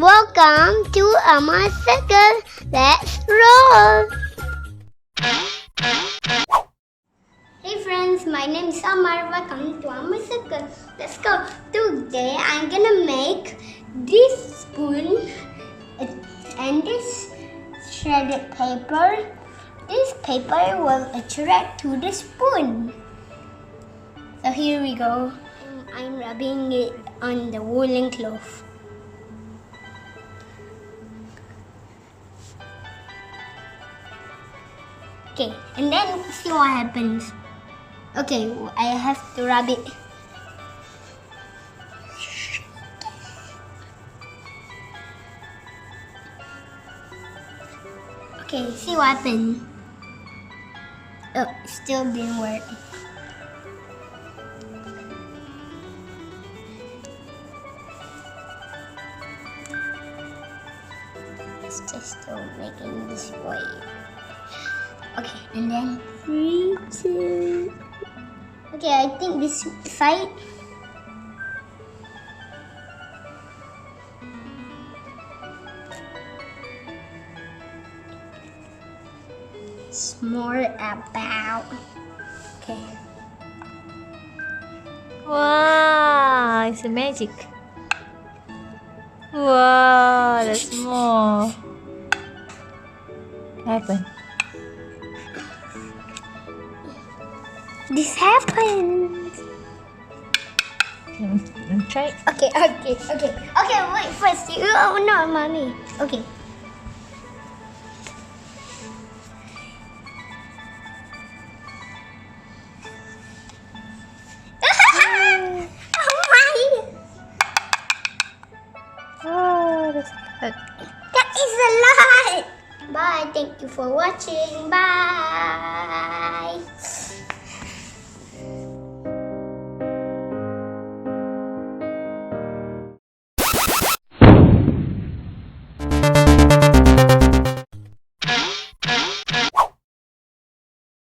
Welcome to Ammar Circle. Let's roll. Hey friends, my name is Ammar. Welcome to Ammar Circle. Let's go. Today I'm gonna make this spoon and this shredded paper. This paper will attract to the spoon. So here we go. I'm rubbing it on the woolen cloth. Okay, and then see what happens. Okay, I have to rub it. Okay, see what happened. Oh, still didn't work. It's just still making this way. Okay, and then 3, 2. Okay, I think this side. It's more about. Okay. Wow, it's a magic. Wow, that's more. What happened? This happened. Try. Okay, wait first. Oh no, mommy. Okay. Oh, that's good. That is a lot. Bye. Thank you for watching. Bye.